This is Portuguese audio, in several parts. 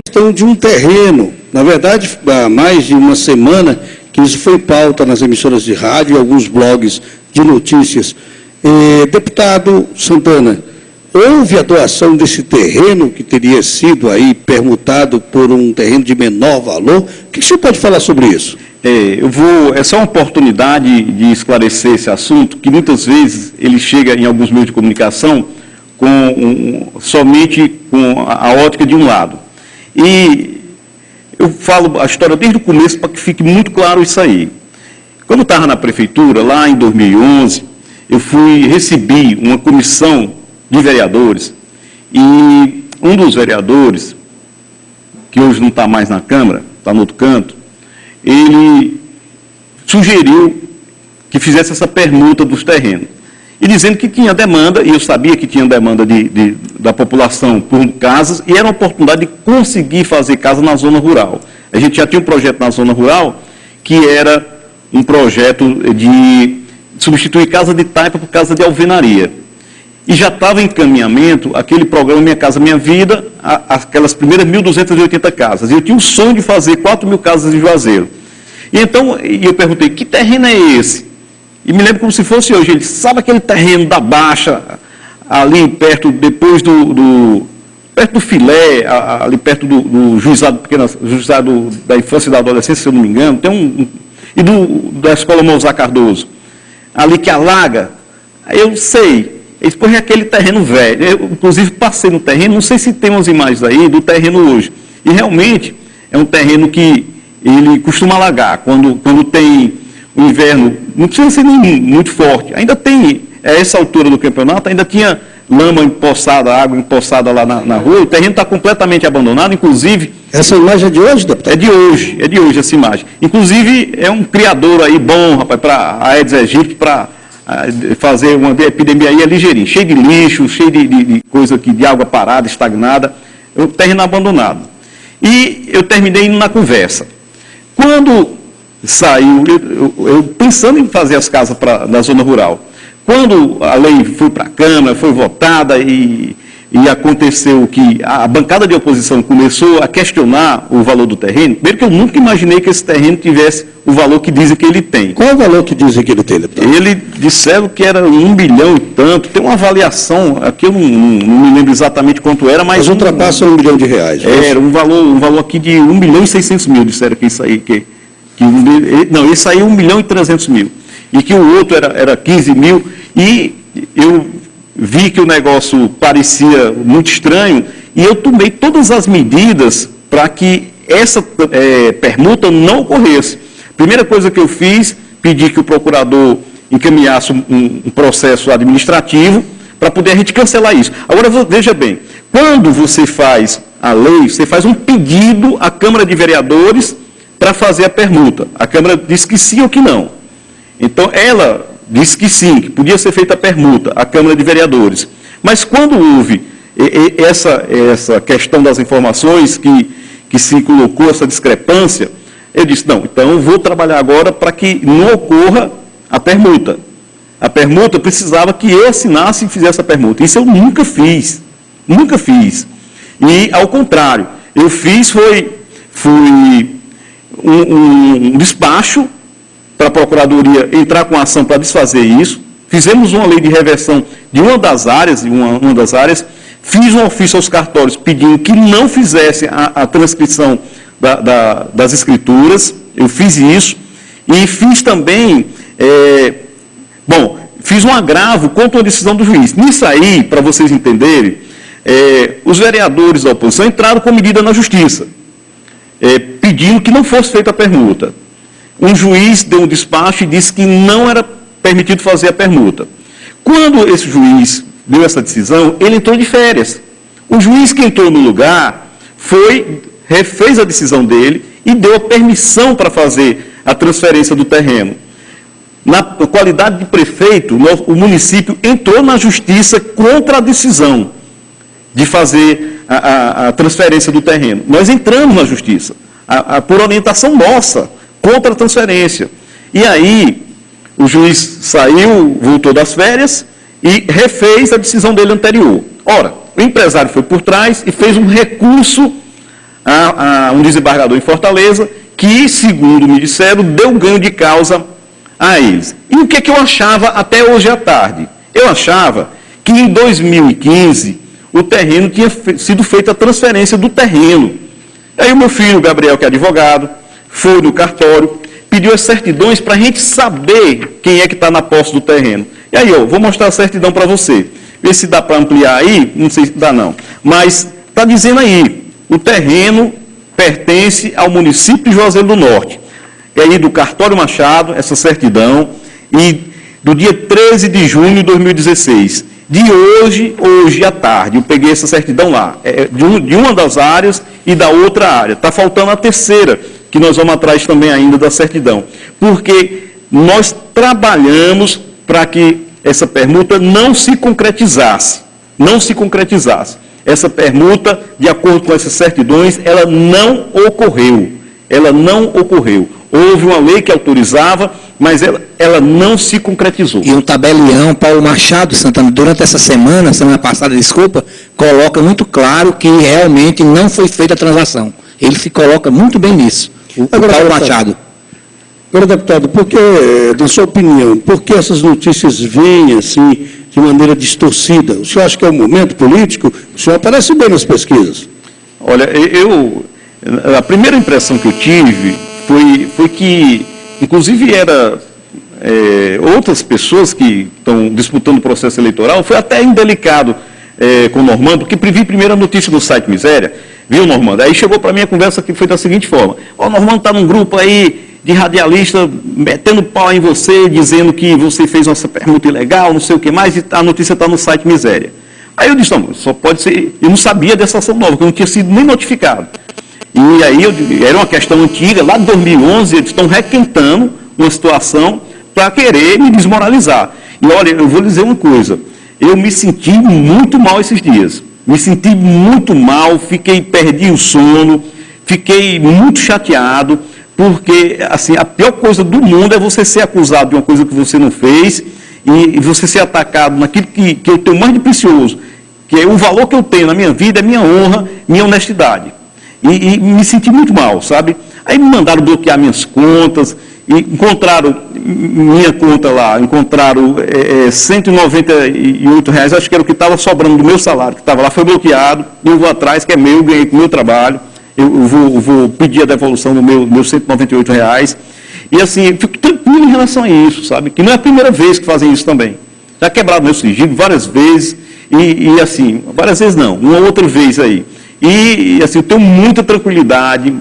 questão de um terreno. Na verdade, há mais de uma semana que isso foi pauta nas emissoras de rádio e alguns blogs de notícias. Deputado Santana, houve a doação desse terreno que teria sido aí permutado por um terreno de menor valor? O que o senhor pode falar sobre isso? Essa é uma oportunidade de esclarecer esse assunto, que muitas vezes ele chega em alguns meios de comunicação somente com a ótica de um lado. E eu falo a história desde o começo para que fique muito claro isso aí. Quando eu estava na prefeitura, lá em 2011, eu recebi uma comissão de vereadores e um dos vereadores, que hoje não está mais na Câmara, está no outro canto, ele sugeriu que fizesse essa permuta dos terrenos. E dizendo que tinha demanda, e eu sabia que tinha demanda da população por casas, e era uma oportunidade de conseguir fazer casa na zona rural. A gente já tinha um projeto na zona rural, que era um projeto de substituir casa de taipa por casa de alvenaria. E já estava em encaminhamento aquele programa Minha Casa Minha Vida, aquelas primeiras 1.280 casas. E eu tinha um sonho de fazer 4.000 casas em Juazeiro. E então, eu perguntei, que terreno é esse? E me lembro como se fosse hoje. Ele sabe aquele terreno da Baixa, ali perto, depois perto do Filé, ali perto do juizado, juizado da infância e da adolescência, se eu não me engano, e da Escola Mozart Cardoso, ali que alaga. Aí eu sei. Depois é aquele terreno velho. Eu, inclusive, passei no terreno, não sei se tem umas imagens aí do terreno hoje. E realmente é um terreno que ele costuma alagar. Quando tem o inverno, não precisa ser nem muito forte. Ainda tem, a essa altura do campeonato, ainda tinha lama empoçada, água empoçada lá na rua. O terreno está completamente abandonado, inclusive... Essa imagem é de hoje, deputado? É de hoje essa imagem. Inclusive, é um criador aí bom, rapaz, para a Aedes aegypti, para fazer uma epidemia aí ligeirinha, cheio de lixo, cheio de coisa aqui, de água parada, estagnada, o terreno abandonado. E eu terminei indo na conversa. Quando saiu, eu pensando em fazer as casas na zona rural, quando a lei foi para a Câmara, foi votada e aconteceu que a bancada de oposição começou a questionar o valor do terreno, primeiro que eu nunca imaginei que esse terreno tivesse o valor que dizem que ele tem. Qual é o valor que dizem que ele tem, deputado? Ele disseram que era 1 bilhão e tanto, tem uma avaliação, aqui eu não me lembro exatamente quanto era, mas ultrapassa R$1 bilhão. Era um valor aqui de 1 milhão e 600 mil, disseram que isso aí, não, esse aí 1 milhão e 300 mil, e que o outro era 15 mil, e eu vi que o negócio parecia muito estranho, e eu tomei todas as medidas para que essa permuta não ocorresse. Primeira coisa que eu fiz, pedi que o procurador encaminhasse um processo administrativo para poder a gente cancelar isso. Agora, veja bem, quando você faz a lei, você faz um pedido à Câmara de Vereadores para fazer a permuta. A Câmara disse que sim ou que não. Então, ela disse que sim, que podia ser feita a permuta, a Câmara de Vereadores. Mas quando houve essa questão das informações que se colocou essa discrepância, eu disse, não, então eu vou trabalhar agora para que não ocorra a permuta. A permuta precisava que eu assinasse e fizesse a permuta. Isso eu nunca fiz. Nunca fiz. E, ao contrário, eu fiz foi um despacho para a Procuradoria entrar com ação para desfazer isso. Fizemos uma lei de reversão de uma das áreas, fiz um ofício aos cartórios pedindo que não fizesse a transcrição das escrituras, eu fiz isso, e fiz também, fiz um agravo contra a decisão do juiz. Nisso aí, para vocês entenderem, os vereadores da oposição entraram com medida na justiça, pedindo que não fosse feita a permuta. Um juiz deu um despacho e disse que não era permitido fazer a permuta. Quando esse juiz deu essa decisão, ele entrou de férias. O juiz que entrou no lugar refez a decisão dele e deu a permissão para fazer a transferência do terreno. Na qualidade de prefeito, o município entrou na justiça contra a decisão de fazer a transferência do terreno. Nós entramos na justiça, por orientação nossa, contra a transferência. E aí, o juiz saiu, voltou das férias e refez a decisão dele anterior. Ora, o empresário foi por trás e fez um recurso um desembargador em Fortaleza, que, segundo me disseram, deu ganho de causa a eles. E o que é que eu achava até hoje à tarde? Eu achava que em 2015 o terreno tinha sido feita a transferência do terreno. Aí o meu filho, Gabriel, que é advogado, foi no cartório, pediu as certidões para a gente saber quem é que está na posse do terreno. E aí, vou mostrar a certidão para você. Vê se dá para ampliar aí, não sei se dá não. Mas está dizendo aí, o terreno pertence ao município de Juazeiro do Norte. E aí do Cartório Machado, essa certidão, e do dia 13 de junho de 2016. De hoje à tarde, eu peguei essa certidão lá, de uma das áreas e da outra área. Está faltando a terceira, que nós vamos atrás também ainda da certidão. Porque nós trabalhamos para que essa permuta não se concretizasse. Não se concretizasse. Essa permuta, de acordo com essas certidões, ela não ocorreu. Ela não ocorreu. Houve uma lei que autorizava, mas ela não se concretizou. E o tabelião Paulo Machado Santana, durante essa semana passada, desculpa, coloca muito claro que realmente não foi feita a transação. Ele se coloca muito bem nisso, o Paulo Machado. Agora, deputado, por que, na sua opinião, por que essas notícias vêm assim, de maneira distorcida? O senhor acha que é um momento político? O senhor aparece bem nas pesquisas. Olha, a primeira impressão que eu tive foi que, inclusive, outras pessoas que estão disputando o processo eleitoral, foi até indelicado com o Normando, porque vi primeiro a notícia do site Miséria, viu, Normando? Aí chegou para mim a conversa que foi da seguinte forma: o Normando está num grupo aí de radialista metendo pau em você, dizendo que você fez uma permuta ilegal, não sei o que mais, e a notícia está no site Miséria. Aí eu disse, não, só pode ser, eu não sabia dessa ação nova, porque eu não tinha sido nem notificado. E aí era uma questão antiga, lá de 2011, eles estão requentando uma situação para querer me desmoralizar. E olha, eu vou lhe dizer uma coisa, eu me senti muito mal esses dias, me senti muito mal, perdi o sono, fiquei muito chateado, porque, assim, a pior coisa do mundo é você ser acusado de uma coisa que você não fez e você ser atacado naquilo que eu tenho mais de precioso, que é o valor que eu tenho na minha vida, é minha honra, minha honestidade. E me senti muito mal, sabe? Aí me mandaram bloquear minhas contas, e encontraram minha conta lá, encontraram R$198, acho que era o que estava sobrando do meu salário, que estava lá, foi bloqueado, eu vou atrás, que é meu, ganhei com o meu trabalho. Eu vou pedir a devolução do meus R$198. E assim, eu fico tranquilo em relação a isso, sabe? Que não é a primeira vez que fazem isso também. Já quebraram meu sigilo várias vezes, e assim, várias vezes não, uma outra vez aí. E assim, eu tenho muita tranquilidade,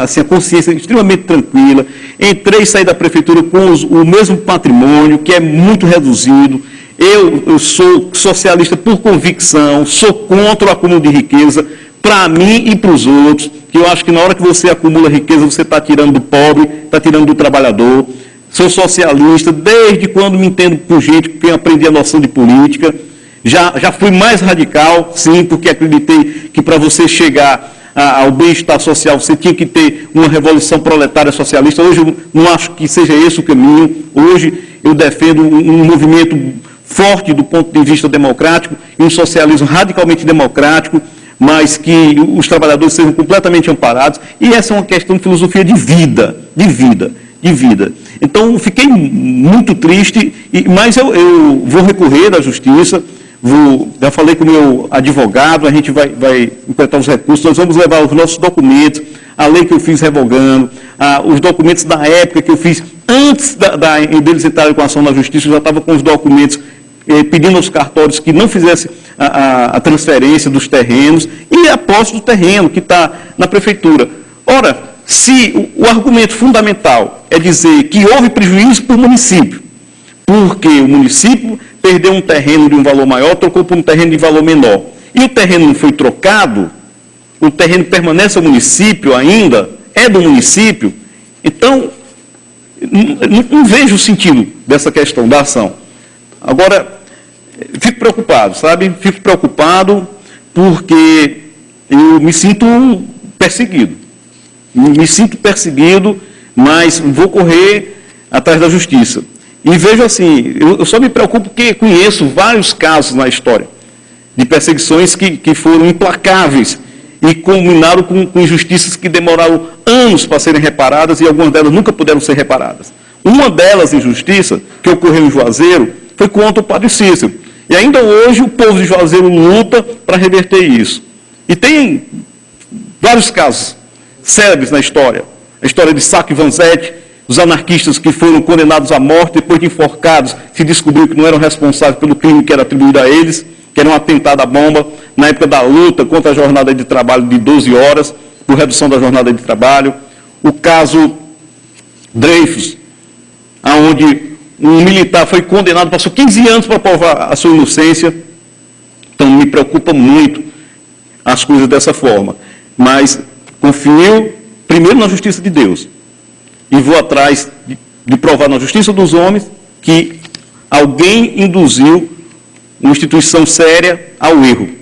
assim, a consciência extremamente tranquila. Entrei e saí da prefeitura com o mesmo patrimônio, que é muito reduzido. Eu sou socialista por convicção, sou contra o acúmulo de riqueza, para mim e para os outros, que eu acho que na hora que você acumula riqueza, você está tirando do pobre, está tirando do trabalhador. Sou socialista, desde quando me entendo por gente que aprendi a noção de política. Já fui mais radical, sim, porque acreditei que para você chegar ao bem-estar social, você tinha que ter uma revolução proletária socialista. Hoje eu não acho que seja esse o caminho. Hoje eu defendo um movimento forte do ponto de vista democrático, e um socialismo radicalmente democrático, mas que os trabalhadores sejam completamente amparados, e essa é uma questão de filosofia de vida. Então, fiquei muito triste, mas eu vou recorrer à justiça, já falei com o meu advogado, a gente vai implementar os recursos, nós vamos levar os nossos documentos, a lei que eu fiz revogando, os documentos da época que eu fiz, antes deles entrarem com a ação na justiça, eu já estava com os documentos pedindo aos cartórios que não fizesse a transferência dos terrenos e a posse do terreno que está na prefeitura. Ora, se o argumento fundamental é dizer que houve prejuízo para o município, porque o município perdeu um terreno de um valor maior, trocou por um terreno de valor menor, e o terreno não foi trocado, o terreno permanece ao município ainda, é do município, então, não vejo o sentido dessa questão da ação. Agora, fico preocupado, sabe? Fico preocupado porque eu me sinto perseguido. Mas vou correr atrás da justiça. E vejo assim, eu só me preocupo porque conheço vários casos na história de perseguições que foram implacáveis e culminaram com injustiças que demoraram anos para serem reparadas e algumas delas nunca puderam ser reparadas. Uma delas, injustiça, que ocorreu em Juazeiro, foi contra o padre Cícero. E ainda hoje o povo de Juazeiro luta para reverter isso. E tem vários casos célebres na história. A história de Sá e Vanzetti, os anarquistas que foram condenados à morte, depois de enforcados, se descobriu que não eram responsáveis pelo crime que era atribuído a eles, que era um atentado à bomba, na época da luta contra a jornada de trabalho de 12 horas, por redução da jornada de trabalho. O caso Dreyfus, onde um militar foi condenado, passou 15 anos para provar a sua inocência. Então, me preocupa muito as coisas dessa forma. Mas confio, primeiro, na justiça de Deus. E vou atrás de provar na justiça dos homens que alguém induziu uma instituição séria ao erro.